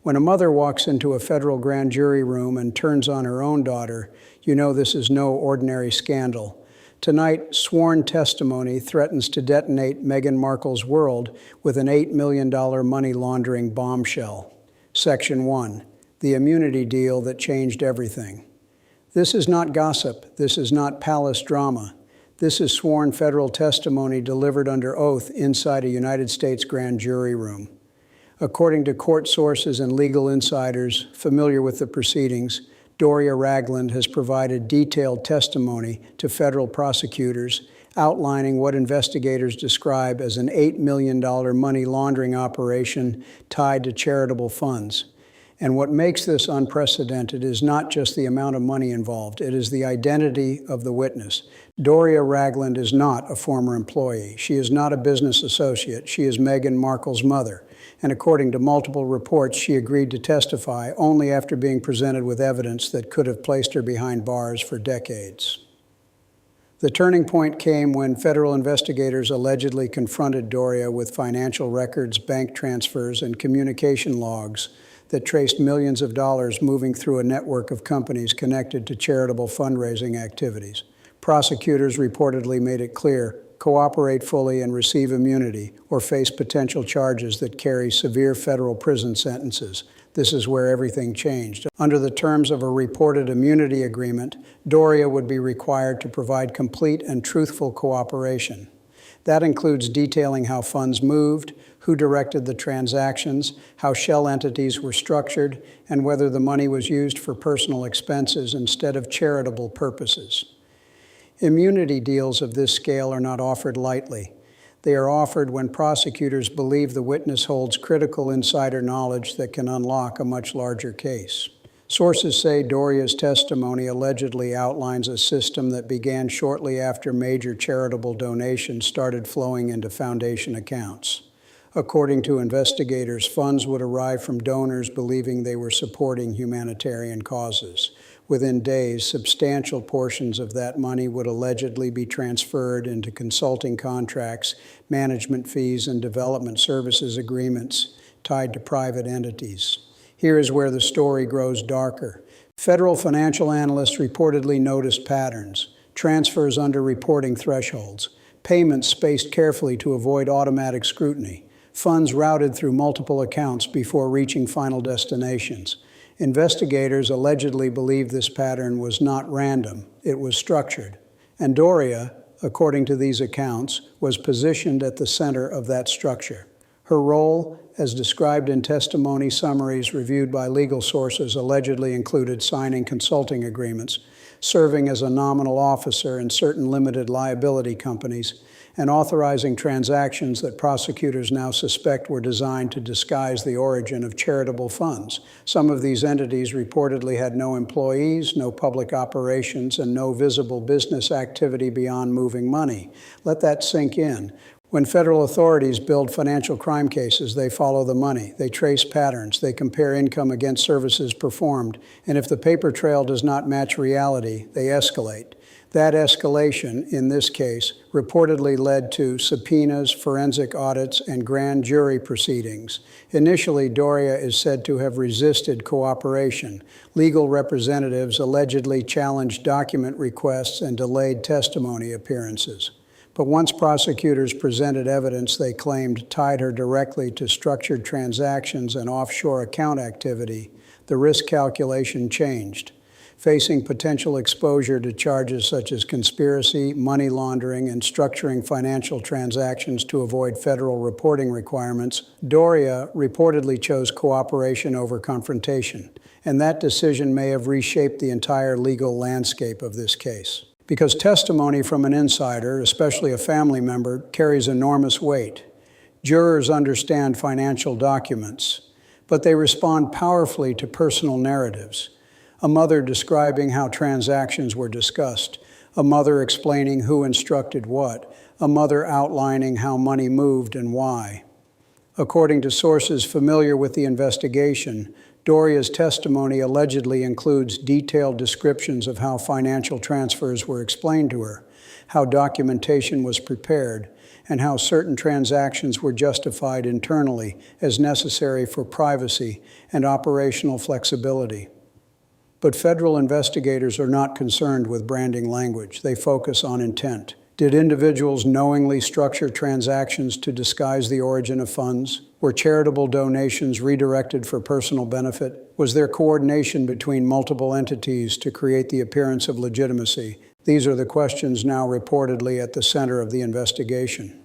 When a mother walks into a federal grand jury room and turns on her own daughter, you know this is no ordinary scandal. Tonight, sworn testimony threatens to detonate Meghan Markle's world with an $8 million money laundering bombshell. Section 1, the immunity deal that changed everything. This is not gossip. This is not palace drama. This is sworn federal testimony delivered under oath inside a United States grand jury room. According to court sources and legal insiders familiar with the proceedings, Doria Ragland has provided detailed testimony to federal prosecutors outlining what investigators describe as an $8 million money laundering operation tied to charitable funds. And what makes this unprecedented is not just the amount of money involved, it is the identity of the witness. Doria Ragland is not a former employee. She is not a business associate. She is Meghan Markle's mother. And according to multiple reports, she agreed to testify only after being presented with evidence that could have placed her behind bars for decades. The turning point came when federal investigators allegedly confronted Doria with financial records, bank transfers, and communication logs that traced millions of dollars moving through a network of companies connected to charitable fundraising activities. Prosecutors reportedly made it clear: cooperate fully and receive immunity, or face potential charges that carry severe federal prison sentences. This is where everything changed. Under the terms of a reported immunity agreement, Doria would be required to provide complete and truthful cooperation. That includes detailing how funds moved, who directed the transactions, how shell entities were structured, and whether the money was used for personal expenses instead of charitable purposes. Immunity deals of this scale are not offered lightly. They are offered when prosecutors believe the witness holds critical insider knowledge that can unlock a much larger case. Sources say Doria's testimony allegedly outlines a system that began shortly after major charitable donations started flowing into foundation accounts. According to investigators, funds would arrive from donors believing they were supporting humanitarian causes. Within days, substantial portions of that money would allegedly be transferred into consulting contracts, management fees, and development services agreements tied to private entities. Here is where the story grows darker. Federal financial analysts reportedly noticed patterns: transfers under reporting thresholds, payments spaced carefully to avoid automatic scrutiny, funds routed through multiple accounts before reaching final destinations. Investigators allegedly believe this pattern was not random, it was structured. And Doria, according to these accounts, was positioned at the center of that structure. Her role, as described in testimony summaries reviewed by legal sources, allegedly included signing consulting agreements, serving as a nominal officer in certain limited liability companies, and authorizing transactions that prosecutors now suspect were designed to disguise the origin of charitable funds. Some of these entities reportedly had no employees, no public operations, and no visible business activity beyond moving money. Let that sink in. When federal authorities build financial crime cases, they follow the money, they trace patterns, they compare income against services performed, and if the paper trail does not match reality, they escalate. That escalation, in this case, reportedly led to subpoenas, forensic audits, and grand jury proceedings. Initially, Doria is said to have resisted cooperation. Legal representatives allegedly challenged document requests and delayed testimony appearances. But once prosecutors presented evidence they claimed tied her directly to structured transactions and offshore account activity, the risk calculation changed. Facing potential exposure to charges such as conspiracy, money laundering, and structuring financial transactions to avoid federal reporting requirements, Doria reportedly chose cooperation over confrontation. And that decision may have reshaped the entire legal landscape of this case. Because testimony from an insider, especially a family member, carries enormous weight. Jurors understand financial documents, but they respond powerfully to personal narratives. A mother describing how transactions were discussed, a mother explaining who instructed what, a mother outlining how money moved and why. According to sources familiar with the investigation, Doria's testimony allegedly includes detailed descriptions of how financial transfers were explained to her, how documentation was prepared, and how certain transactions were justified internally as necessary for privacy and operational flexibility. But federal investigators are not concerned with branding language. They focus on intent. Did individuals knowingly structure transactions to disguise the origin of funds? Were charitable donations redirected for personal benefit? Was there coordination between multiple entities to create the appearance of legitimacy? These are the questions now reportedly at the center of the investigation.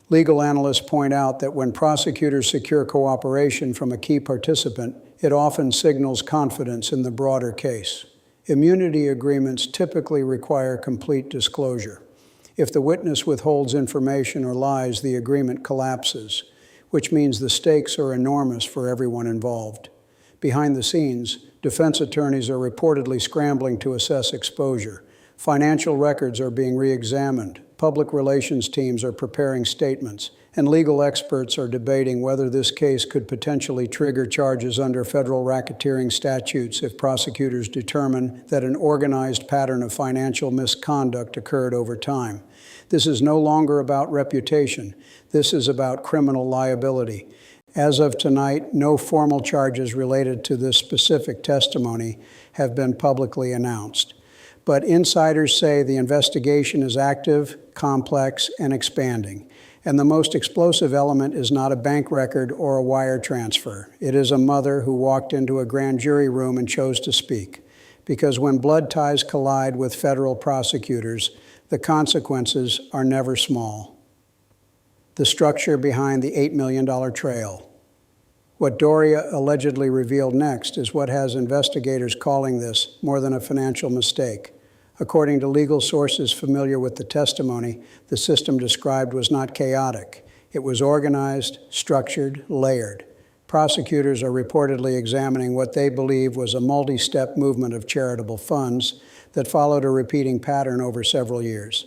Legal analysts point out that when prosecutors secure cooperation from a key participant, it often signals confidence in the broader case. Immunity agreements typically require complete disclosure. If the witness withholds information or lies, the agreement collapses, which means the stakes are enormous for everyone involved. Behind the scenes, defense attorneys are reportedly scrambling to assess exposure. Financial records are being re-examined. Public relations teams are preparing statements, and legal experts are debating whether this case could potentially trigger charges under federal racketeering statutes if prosecutors determine that an organized pattern of financial misconduct occurred over time. This is no longer about reputation. This is about criminal liability. As of tonight, no formal charges related to this specific testimony have been publicly announced. But insiders say the investigation is active, complex, and expanding. And the most explosive element is not a bank record or a wire transfer. It is a mother who walked into a grand jury room and chose to speak. Because when blood ties collide with federal prosecutors, the consequences are never small. The structure behind the $8 million trail. What Doria allegedly revealed next is what has investigators calling this more than a financial mistake. According to legal sources familiar with the testimony, the system described was not chaotic. It was organized, structured, layered. Prosecutors are reportedly examining what they believe was a multi-step movement of charitable funds that followed a repeating pattern over several years.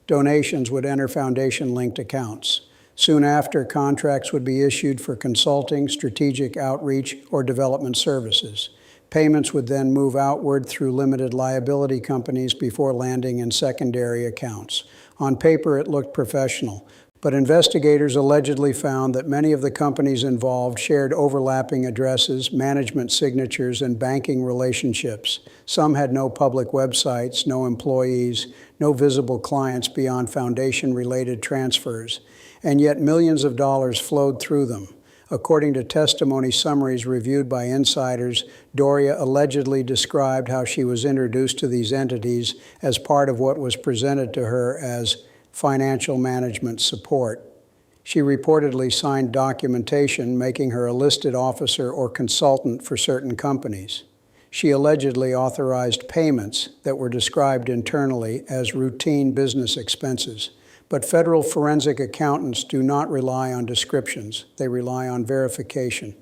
Donations would enter foundation-linked accounts. Soon after, contracts would be issued for consulting, strategic outreach, or development services. Payments would then move outward through limited liability companies before landing in secondary accounts. On paper, it looked professional, but investigators allegedly found that many of the companies involved shared overlapping addresses, management signatures, and banking relationships. Some had no public websites, no employees, no visible clients beyond foundation-related transfers, and yet millions of dollars flowed through them. According to testimony summaries reviewed by insiders, Doria allegedly described how she was introduced to these entities as part of what was presented to her as financial management support. She reportedly signed documentation making her a listed officer or consultant for certain companies. She allegedly authorized payments that were described internally as routine business expenses. But federal forensic accountants do not rely on descriptions. They rely on verification.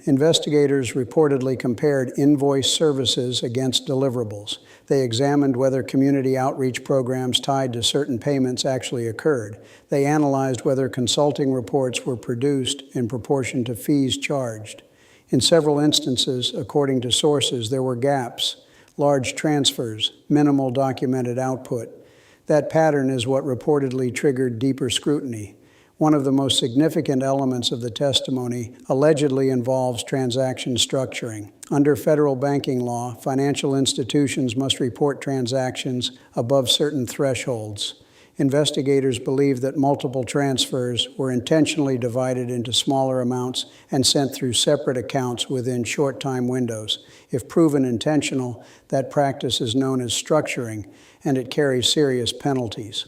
Investigators reportedly compared invoice services against deliverables. They examined whether community outreach programs tied to certain payments actually occurred. They analyzed whether consulting reports were produced in proportion to fees charged. In several instances, according to sources, there were gaps, large transfers, minimal documented output. That pattern is what reportedly triggered deeper scrutiny. One of the most significant elements of the testimony allegedly involves transaction structuring. Under federal banking law, financial institutions must report transactions above certain thresholds. Investigators believe that multiple transfers were intentionally divided into smaller amounts and sent through separate accounts within short time windows. If proven intentional, that practice is known as structuring, and it carries serious penalties.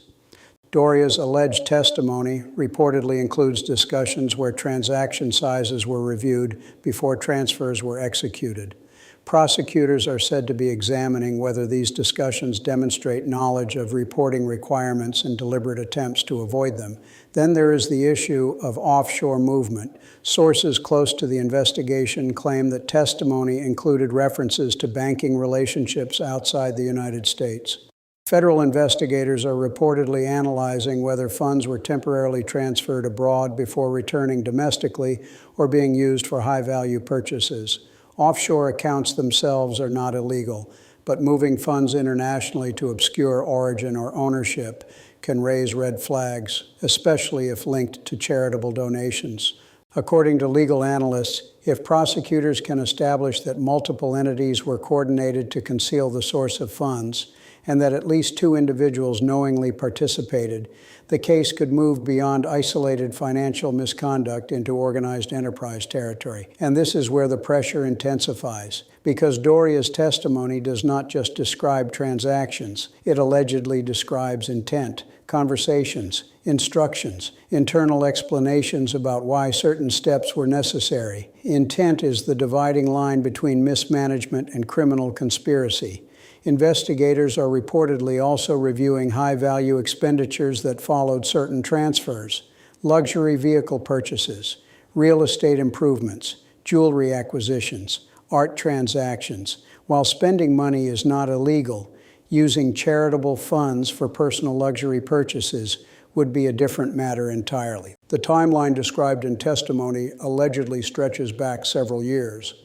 Doria's alleged testimony reportedly includes discussions where transaction sizes were reviewed before transfers were executed. Prosecutors are said to be examining whether these discussions demonstrate knowledge of reporting requirements and deliberate attempts to avoid them. Then there is the issue of offshore movement. Sources close to the investigation claim that testimony included references to banking relationships outside the United States. Federal investigators are reportedly analyzing whether funds were temporarily transferred abroad before returning domestically or being used for high-value purchases. Offshore accounts themselves are not illegal, but moving funds internationally to obscure origin or ownership can raise red flags, especially if linked to charitable donations. According to legal analysts, if prosecutors can establish that multiple entities were coordinated to conceal the source of funds, and that at least 2 individuals knowingly participated, the case could move beyond isolated financial misconduct into organized enterprise territory. And this is where the pressure intensifies, because Doria's testimony does not just describe transactions, it allegedly describes intent, conversations, instructions, internal explanations about why certain steps were necessary. Intent is the dividing line between mismanagement and criminal conspiracy. Investigators are reportedly also reviewing high-value expenditures that followed certain transfers, luxury vehicle purchases, real estate improvements, jewelry acquisitions, art transactions. While spending money is not illegal, using charitable funds for personal luxury purchases would be a different matter entirely. The timeline described in testimony allegedly stretches back several years.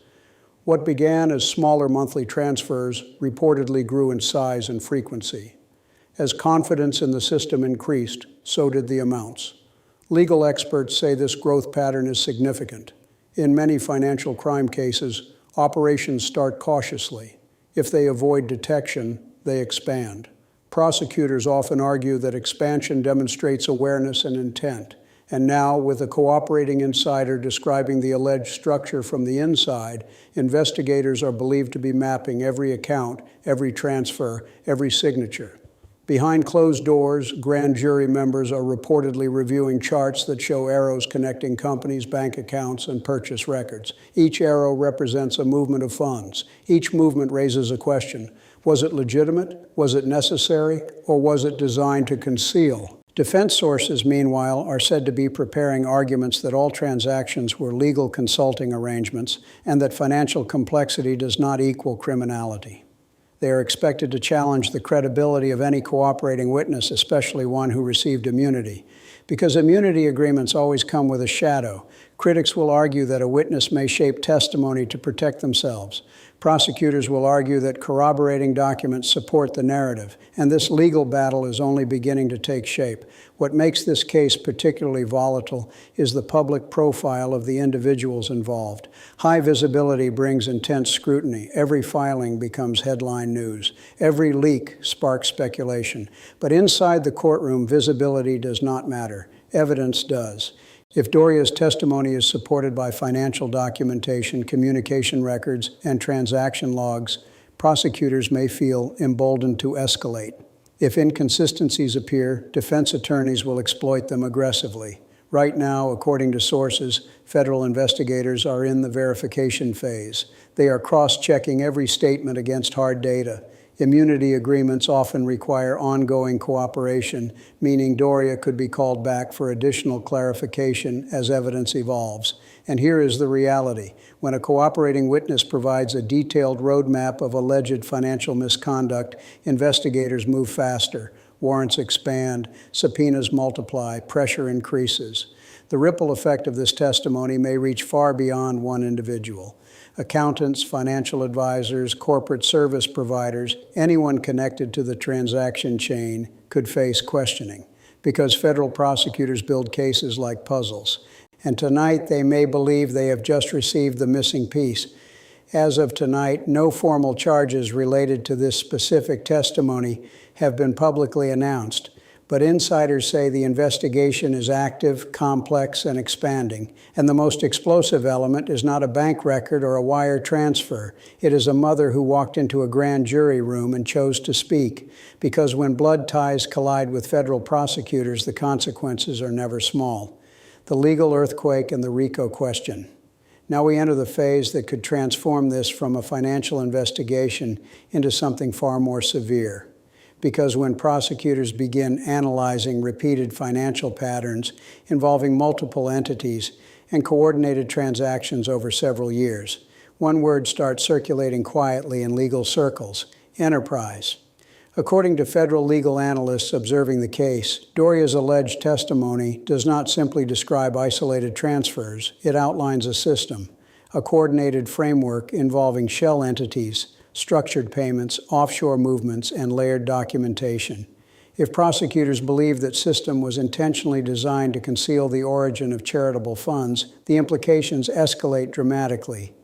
What began as smaller monthly transfers reportedly grew in size and frequency. As confidence in the system increased, so did the amounts. Legal experts say this growth pattern is significant. In many financial crime cases, operations start cautiously. If they avoid detection, they expand. Prosecutors often argue that expansion demonstrates awareness and intent. And now, with a cooperating insider describing the alleged structure from the inside, investigators are believed to be mapping every account, every transfer, every signature. Behind closed doors, grand jury members are reportedly reviewing charts that show arrows connecting companies, bank accounts, and purchase records. Each arrow represents a movement of funds. Each movement raises a question. Was it legitimate? Was it necessary? Or was it designed to conceal? Defense sources, meanwhile, are said to be preparing arguments that all transactions were legal consulting arrangements and that financial complexity does not equal criminality. They are expected to challenge the credibility of any cooperating witness, especially one who received immunity. Because immunity agreements always come with a shadow, critics will argue that a witness may shape testimony to protect themselves. Prosecutors will argue that corroborating documents support the narrative, and this legal battle is only beginning to take shape. What makes this case particularly volatile is the public profile of the individuals involved. High visibility brings intense scrutiny. Every filing becomes headline news. Every leak sparks speculation. But inside the courtroom, visibility does not matter. Evidence does. If Doria's testimony is supported by financial documentation, communication records, and transaction logs, prosecutors may feel emboldened to escalate. If inconsistencies appear, defense attorneys will exploit them aggressively. Right now, according to sources, federal investigators are in the verification phase. They are cross-checking every statement against hard data. Immunity agreements often require ongoing cooperation, meaning Doria could be called back for additional clarification as evidence evolves. And here is the reality. When a cooperating witness provides a detailed roadmap of alleged financial misconduct, investigators move faster, warrants expand, subpoenas multiply, pressure increases. The ripple effect of this testimony may reach far beyond one individual. Accountants, financial advisors, corporate service providers, anyone connected to the transaction chain could face questioning, because federal prosecutors build cases like puzzles. And tonight they may believe they have just received the missing piece. As of tonight, no formal charges related to this specific testimony have been publicly announced. But insiders say the investigation is active, complex, and expanding. And the most explosive element is not a bank record or a wire transfer. It is a mother who walked into a grand jury room and chose to speak. Because when blood ties collide with federal prosecutors, the consequences are never small. The legal earthquake and the RICO question. Now we enter the phase that could transform this from a financial investigation into something far more severe. Because when prosecutors begin analyzing repeated financial patterns involving multiple entities and coordinated transactions over several years, one word starts circulating quietly in legal circles: enterprise. According to federal legal analysts observing the case, Doria's alleged testimony does not simply describe isolated transfers. It outlines a system, a coordinated framework involving shell entities, structured payments, offshore movements, and layered documentation. If prosecutors believe that system was intentionally designed to conceal the origin of charitable funds, the implications escalate dramatically.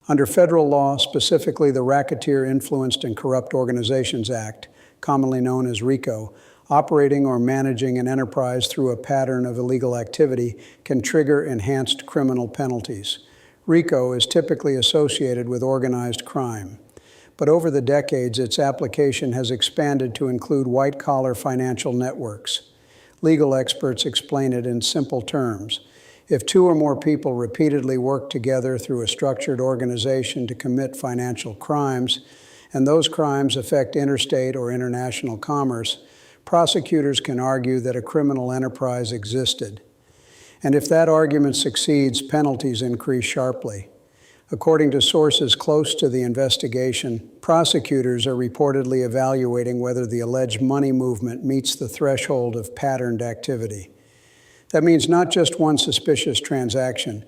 Under federal law, specifically the Racketeer Influenced and Corrupt Organizations Act, commonly known as RICO, operating or managing an enterprise through a pattern of illegal activity can trigger enhanced criminal penalties. RICO is typically associated with organized crime, but over the decades, its application has expanded to include white-collar financial networks. Legal experts explain it in simple terms. If two or more people repeatedly work together through a structured organization to commit financial crimes, and those crimes affect interstate or international commerce, prosecutors can argue that a criminal enterprise existed. And if that argument succeeds, penalties increase sharply. According to sources close to the investigation, prosecutors are reportedly evaluating whether the alleged money movement meets the threshold of patterned activity. That means not just one suspicious transaction,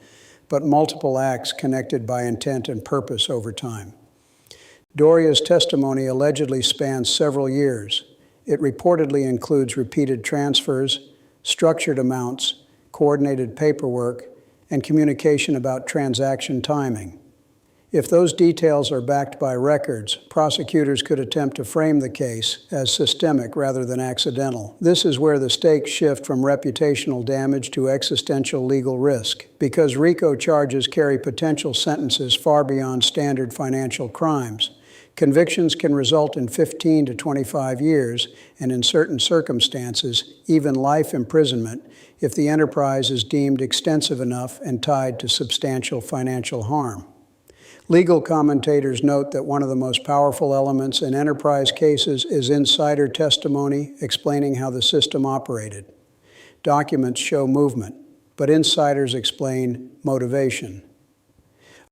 but multiple acts connected by intent and purpose over time. Doria's testimony allegedly spans several years. It reportedly includes repeated transfers, structured amounts, coordinated paperwork, and communication about transaction timing. If those details are backed by records, prosecutors could attempt to frame the case as systemic rather than accidental. This is where the stakes shift from reputational damage to existential legal risk, because RICO charges carry potential sentences far beyond standard financial crimes. Convictions can result in 15 to 25 years, and in certain circumstances, even life imprisonment, if the enterprise is deemed extensive enough and tied to substantial financial harm. Legal commentators note that one of the most powerful elements in enterprise cases is insider testimony explaining how the system operated. Documents show movement, but insiders explain motivation.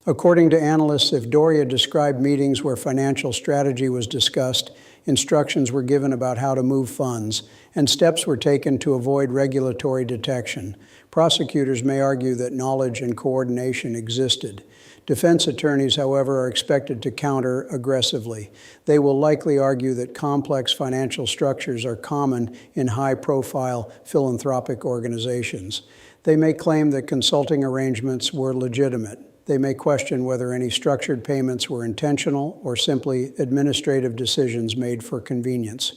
According to analysts, if Doria described meetings where financial strategy was discussed, instructions were given about how to move funds, and steps were taken to avoid regulatory detection, prosecutors may argue that knowledge and coordination existed. Defense attorneys, however, are expected to counter aggressively. They will likely argue that complex financial structures are common in high-profile philanthropic organizations. They may claim that consulting arrangements were legitimate. They may question whether any structured payments were intentional or simply administrative decisions made for convenience.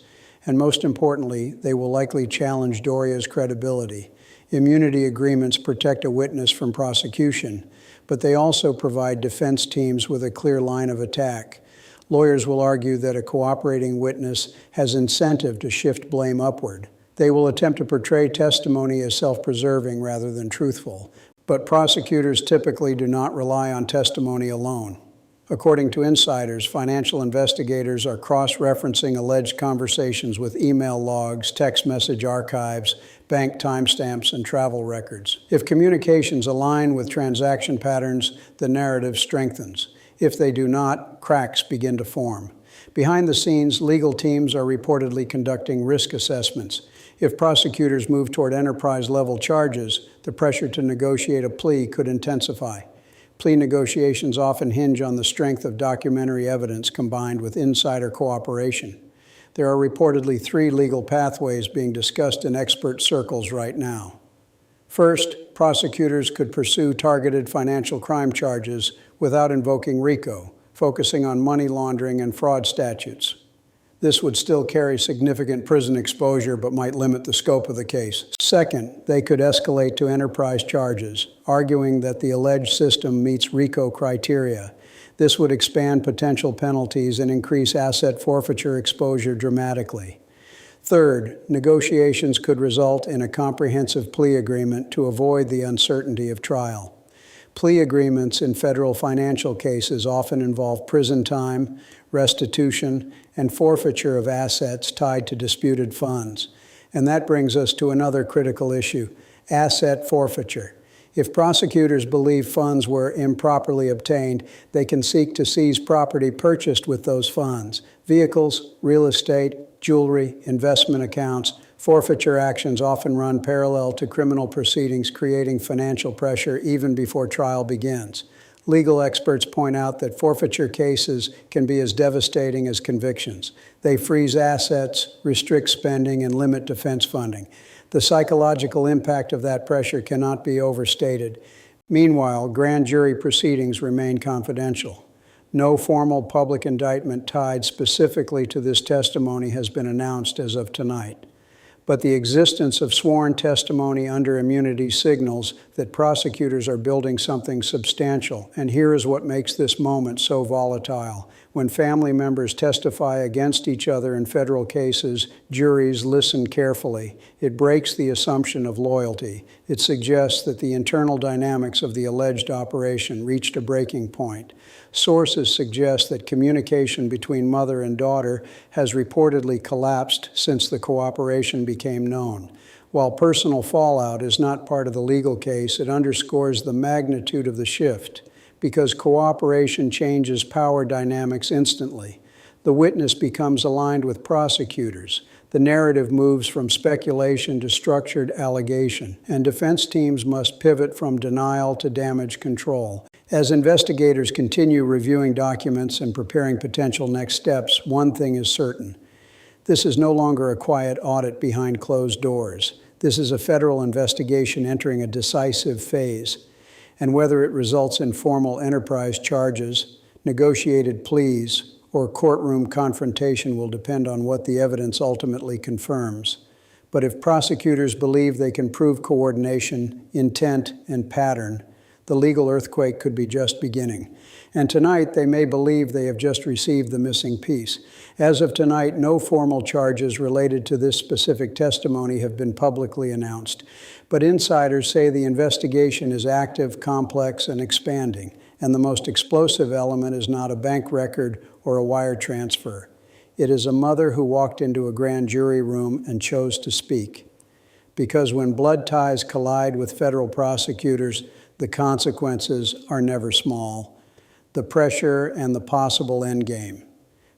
And most importantly, they will likely challenge Doria's credibility. Immunity agreements protect a witness from prosecution, but they also provide defense teams with a clear line of attack. Lawyers will argue that a cooperating witness has incentive to shift blame upward. They will attempt to portray testimony as self-preserving rather than truthful. But prosecutors typically do not rely on testimony alone. According to insiders, financial investigators are cross-referencing alleged conversations with email logs, text message archives, bank timestamps, and travel records. If communications align with transaction patterns, the narrative strengthens. If they do not, cracks begin to form. Behind the scenes, legal teams are reportedly conducting risk assessments. If prosecutors move toward enterprise-level charges, the pressure to negotiate a plea could intensify. Plea negotiations often hinge on the strength of documentary evidence combined with insider cooperation. There are reportedly 3 legal pathways being discussed in expert circles right now. First, prosecutors could pursue targeted financial crime charges without invoking RICO, focusing on money laundering and fraud statutes. This would still carry significant prison exposure but might limit the scope of the case. Second, they could escalate to enterprise charges, arguing that the alleged system meets RICO criteria. This would expand potential penalties and increase asset forfeiture exposure dramatically. Third, negotiations could result in a comprehensive plea agreement to avoid the uncertainty of trial. Plea agreements in federal financial cases often involve prison time, restitution, and forfeiture of assets tied to disputed funds. And that brings us to another critical issue, asset forfeiture. If prosecutors believe funds were improperly obtained, they can seek to seize property purchased with those funds: vehicles, real estate, jewelry, investment accounts. Forfeiture actions often run parallel to criminal proceedings, creating financial pressure even before trial begins. Legal experts point out that forfeiture cases can be as devastating as convictions. They freeze assets, restrict spending, and limit defense funding. The psychological impact of that pressure cannot be overstated. Meanwhile, grand jury proceedings remain confidential. No formal public indictment tied specifically to this testimony has been announced as of tonight. But the existence of sworn testimony under immunity signals that prosecutors are building something substantial. And here is what makes this moment so volatile. When family members testify against each other in federal cases, juries listen carefully. It breaks the assumption of loyalty. It suggests that the internal dynamics of the alleged operation reached a breaking point. Sources suggest that communication between mother and daughter has reportedly collapsed since the cooperation became known. While personal fallout is not part of the legal case, it underscores the magnitude of the shift, because cooperation changes power dynamics instantly. The witness becomes aligned with prosecutors. The narrative moves from speculation to structured allegation, and defense teams must pivot from denial to damage control. As investigators continue reviewing documents and preparing potential next steps, one thing is certain. This is no longer a quiet audit behind closed doors. This is a federal investigation entering a decisive phase. And whether it results in formal enterprise charges, negotiated pleas, or courtroom confrontation will depend on what the evidence ultimately confirms. But if prosecutors believe they can prove coordination, intent, and pattern, the legal earthquake could be just beginning. And tonight, they may believe they have just received the missing piece. As of tonight, no formal charges related to this specific testimony have been publicly announced. But insiders say the investigation is active, complex, and expanding. And the most explosive element is not a bank record or a wire transfer. It is a mother who walked into a grand jury room and chose to speak. Because when blood ties collide with federal prosecutors, the consequences are never small. The pressure and the possible endgame.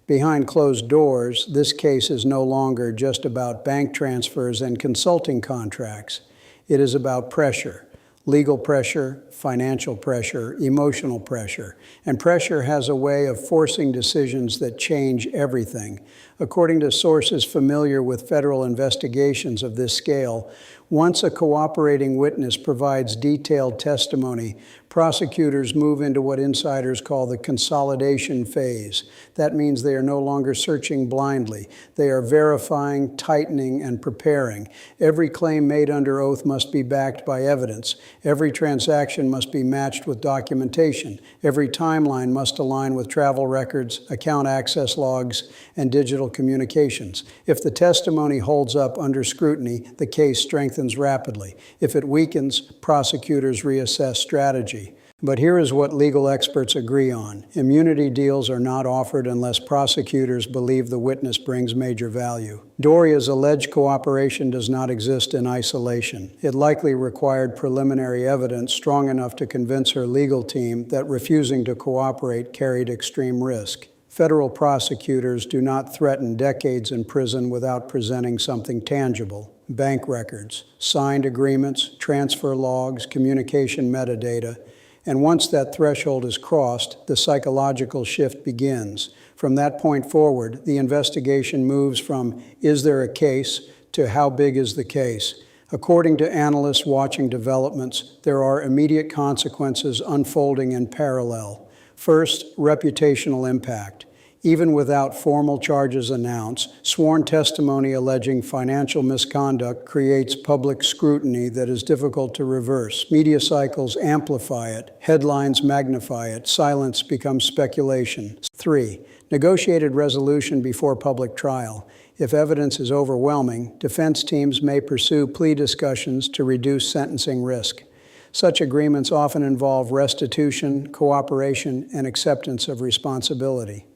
Behind closed doors, this case is no longer just about bank transfers and consulting contracts. It is about pressure. Legal pressure, financial pressure, emotional pressure. And pressure has a way of forcing decisions that change everything. According to sources familiar with federal investigations of this scale, once a cooperating witness provides detailed testimony, prosecutors move into what insiders call the consolidation phase. That means they are no longer searching blindly. They are verifying, tightening, and preparing. Every claim made under oath must be backed by evidence. Every transaction must be matched with documentation. Every timeline must align with travel records, account access logs, and digital communications. If the testimony holds up under scrutiny, the case strengthens rapidly. If it weakens, prosecutors reassess strategy. But here is what legal experts agree on. Immunity deals are not offered unless prosecutors believe the witness brings major value. Doria's alleged cooperation does not exist in isolation. It likely required preliminary evidence strong enough to convince her legal team that refusing to cooperate carried extreme risk. Federal prosecutors do not threaten decades in prison without presenting something tangible. Bank records, signed agreements, transfer logs, communication metadata. And once that threshold is crossed, the psychological shift begins. From that point forward, the investigation moves from, is there a case, to how big is the case? According to analysts watching developments, there are immediate consequences unfolding in parallel. First, reputational impact. Even without formal charges announced, sworn testimony alleging financial misconduct creates public scrutiny that is difficult to reverse. Media cycles amplify it, headlines magnify it, silence becomes speculation. 3. Negotiated resolution before public trial. If evidence is overwhelming, defense teams may pursue plea discussions to reduce sentencing risk. Such agreements often involve restitution, cooperation, and acceptance of responsibility.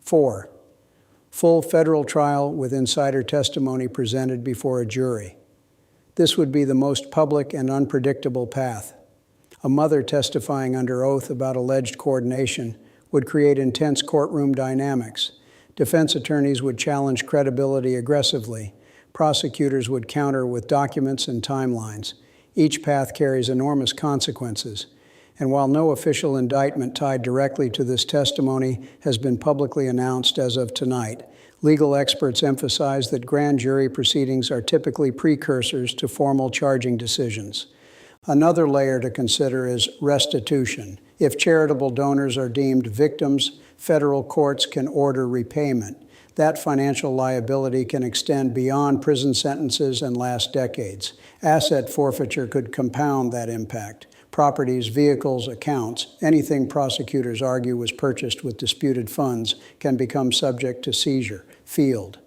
4. Full federal trial with insider testimony presented before a jury. This would be the most public and unpredictable path. A mother testifying under oath about alleged coordination would create intense courtroom dynamics. Defense attorneys would challenge credibility aggressively. Prosecutors would counter with documents and timelines. Each path carries enormous consequences. And while no official indictment tied directly to this testimony has been publicly announced as of tonight, legal experts emphasize that grand jury proceedings are typically precursors to formal charging decisions. Another layer to consider is restitution. If charitable donors are deemed victims, federal courts can order repayment. That financial liability can extend beyond prison sentences and last decades. Asset forfeiture could compound that impact. Properties, vehicles, accounts, anything prosecutors argue was purchased with disputed funds can become subject to seizure. Field.